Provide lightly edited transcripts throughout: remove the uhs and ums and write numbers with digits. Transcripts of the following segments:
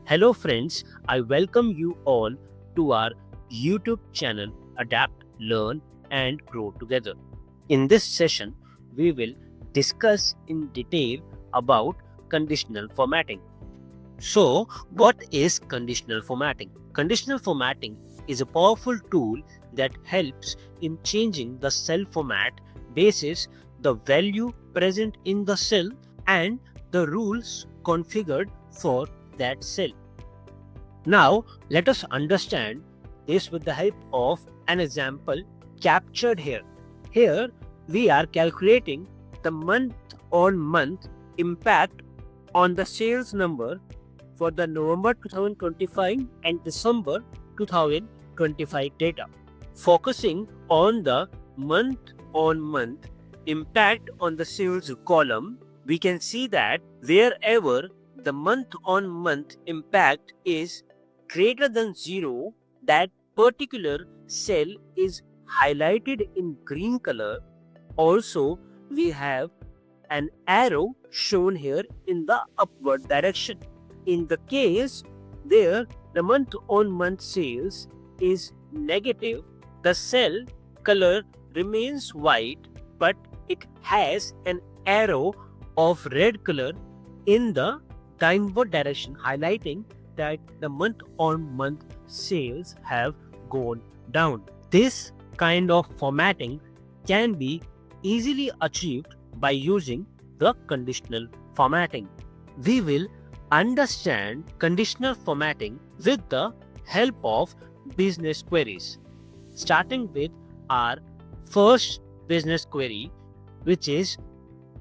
Hello friends, I welcome you all to our YouTube channel Adapt, Learn and Grow Together. In this session, we will discuss in detail about conditional formatting. So, what is conditional formatting? Conditional formatting is a powerful tool that helps in changing the cell format basis the value present in the cell and the rules configured for that cell. Now, let us understand this with the help of an example captured here. Here, we are calculating the month-on-month impact on the sales number for the November 2025 and December 2025 data. Focusing on the month-on-month impact on the sales column, we can see that wherever the month-on-month impact is greater than 0, that particular cell is highlighted in green color. Also, we have an arrow shown here in the upward direction. In the case where the month-on-month sales is negative, the cell color remains white, but it has an arrow of red color in the downward direction, highlighting that the month-on-month sales have gone down. This kind of formatting can be easily achieved by using the conditional formatting. We will understand conditional formatting with the help of business queries, starting with our first business query, which is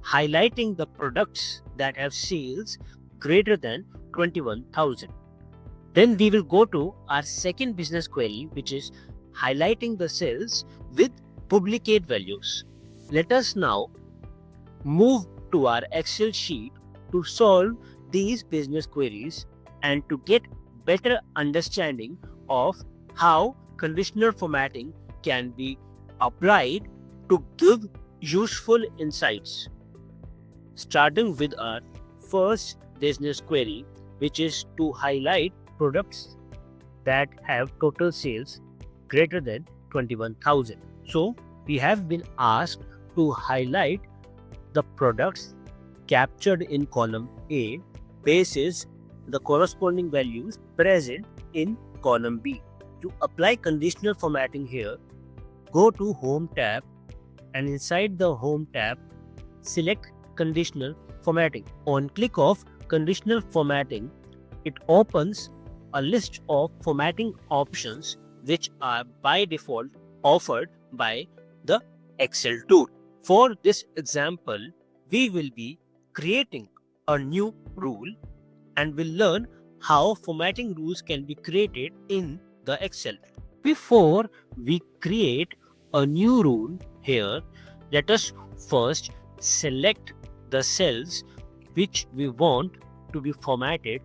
highlighting the products that have sales greater than 21,000. Then we will go to our second business query, which is highlighting the cells with publicate values. Let us now move to our Excel sheet to solve these business queries and to get better understanding of how conditional formatting can be applied to give useful insights. Starting with our first business query, which is to highlight products that have total sales greater than 21,000. So we have been asked to highlight the products captured in column A basis the corresponding values present in column B. To apply conditional formatting here, go to Home tab and inside the Home tab, select Conditional Formatting. On click of Conditional Formatting, it opens a list of formatting options which are by default offered by the Excel tool. For this example, we will be creating a new rule and will learn how formatting rules can be created in the Excel. Before we create a new rule here, let us first select the cells which we want to be formatted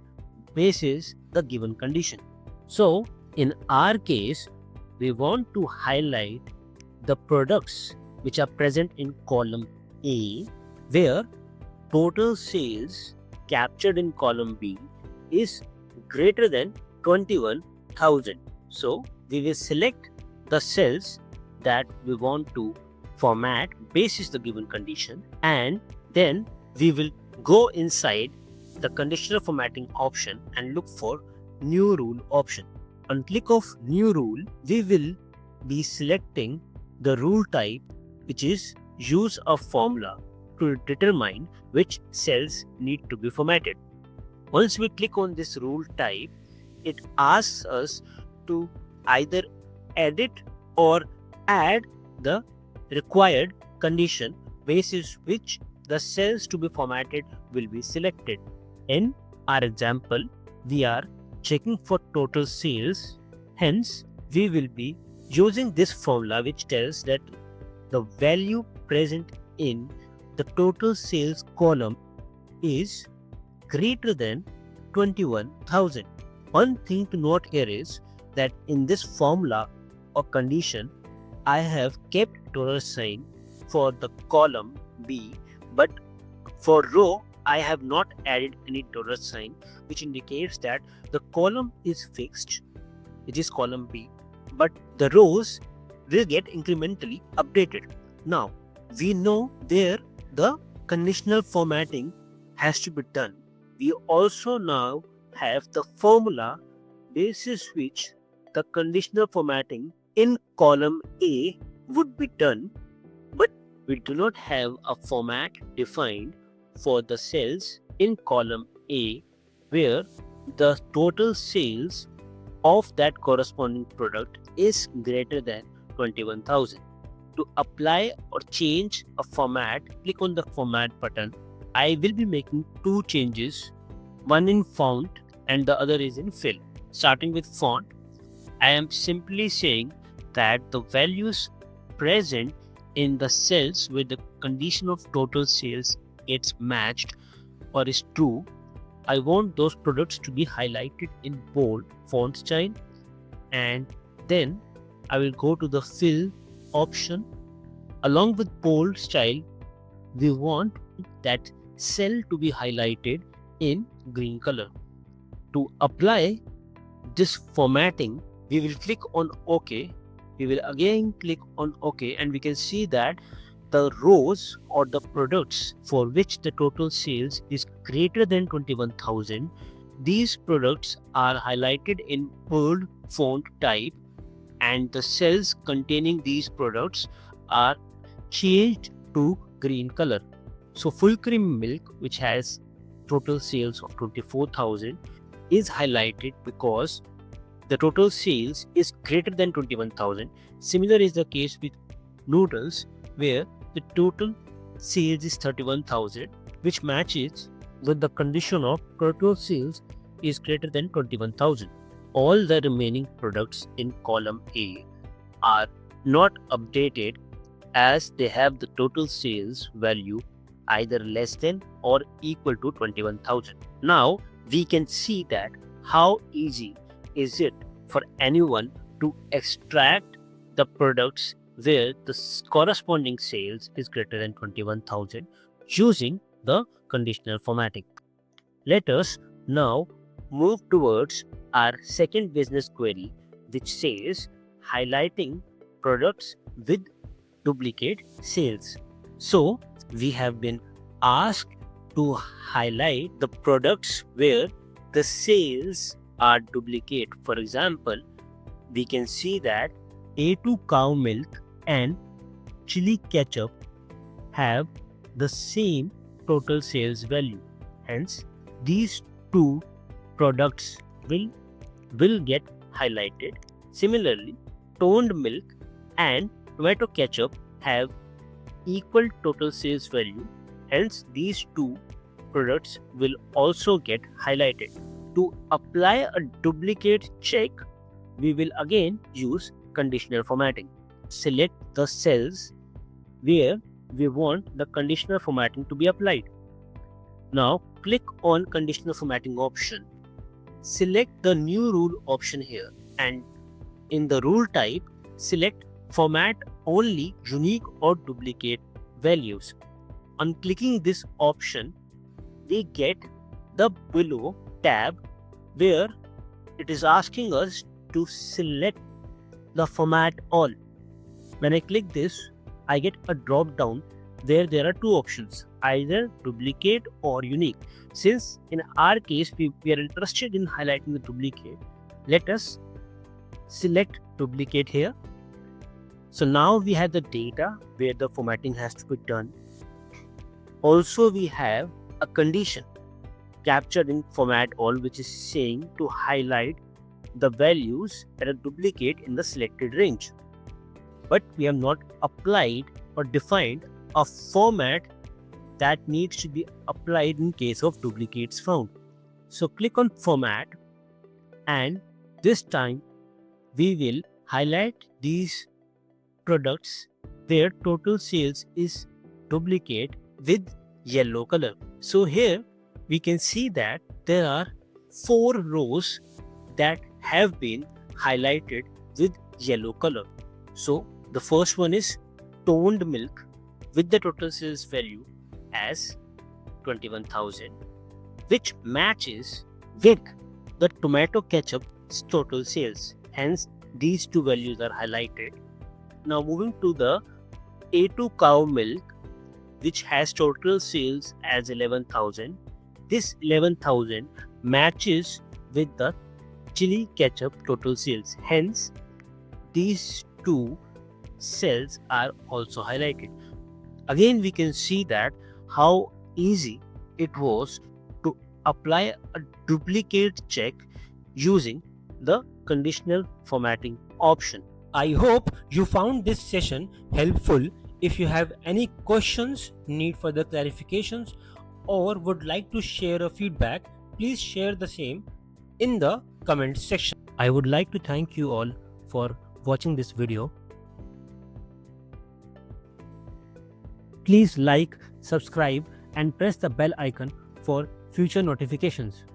basis the given condition. So in our case, we want to highlight the products which are present in column A, where total sales captured in column B is greater than 21,000. So we will select the cells that we want to format basis the given condition, and then we will go inside the conditional formatting option and look for new rule option. On click of new rule, we will be selecting the rule type, which is use a formula to determine which cells need to be formatted. Once we click on this rule type, it asks us to either edit or add the required condition basis which the cells to be formatted will be selected. In our example, we are checking for total sales. Hence, we will be using this formula which tells that the value present in the total sales column is greater than 21,000. One thing to note here is that in this formula or condition, I have kept dollar sign for the column B, but for row I have not added any dollar sign, which indicates that the column is fixed, which is column B, but the rows will get incrementally updated. Now, we know where the conditional formatting has to be done. We also now have the formula basis which the conditional formatting in column A would be done, but we do not have a format defined for the cells in column A where the total sales of that corresponding product is greater than 21,000. To apply or change a format, click on the format button. I will be making two changes, one in font and the other is in fill. Starting with font, I am simply saying that the values present in the cells where the condition of total sales gets matched or is true, I want those products to be highlighted in bold font style, and then I will go to the fill option. Along with bold style, we want that cell to be highlighted in green color. To apply this formatting, we will click on OK. We will again click on OK, and we can see that the rows or the products for which the total sales is greater than 21,000, these products are highlighted in bold font type, and the cells containing these products are changed to green color. So full cream milk, which has total sales of 24,000, is highlighted because the total sales is greater than 21,000. Similar is the case with noodles, where the total sales is 31,000, which matches with the condition of total sales is greater than 21,000. All the remaining products in column A are not updated as they have the total sales value either less than or equal to 21,000. Now we can see that how easy is it for anyone to extract the products where the corresponding sales is greater than 21,000 using the conditional formatting. Let us now move towards our second business query, which says highlighting products with duplicate sales. So we have been asked to highlight the products where the sales are duplicate. For example, we can see that A2 cow milk and chili ketchup have the same total sales value. Hence, these two products will get highlighted. Similarly, toned milk and tomato ketchup have equal total sales value. Hence, these two products will also get highlighted. To apply a duplicate check, we will again use conditional formatting. Select the cells where we want the conditional formatting to be applied. Now click on conditional formatting option. Select the new rule option here, and in the rule type, select format only unique or duplicate values. On clicking this option, we get the below tab where it is asking us to select the format all. When I click this, I get a drop down where there are two options, either duplicate or unique. Since in our case we are interested in highlighting the duplicate, let us select duplicate here. So now we have the data where the formatting has to be done. Also we have a condition captured in format all, which is saying to highlight the values that are duplicate in the selected range. But we have not applied or defined a format that needs to be applied in case of duplicates found. So click on format, and this time we will highlight these products where total sales is duplicate with yellow color. So here we can see that there are 4 rows that have been highlighted with yellow color. So the first one is toned milk with the total sales value as 21,000, which matches with the tomato ketchup's total sales. Hence, these two values are highlighted. Now, moving to the A2 cow milk, which has total sales as 11,000. This 11,000 matches with the chili ketchup total sales. Hence, these two cells are also highlighted. Again, we can see that how easy it was to apply a duplicate check using the conditional formatting option. I hope you found this session helpful. If you have any questions, need further clarifications, or would like to share a feedback, please share the same in the comment section. I would like to thank you all for watching this video. Please like, subscribe, and press the bell icon for future notifications.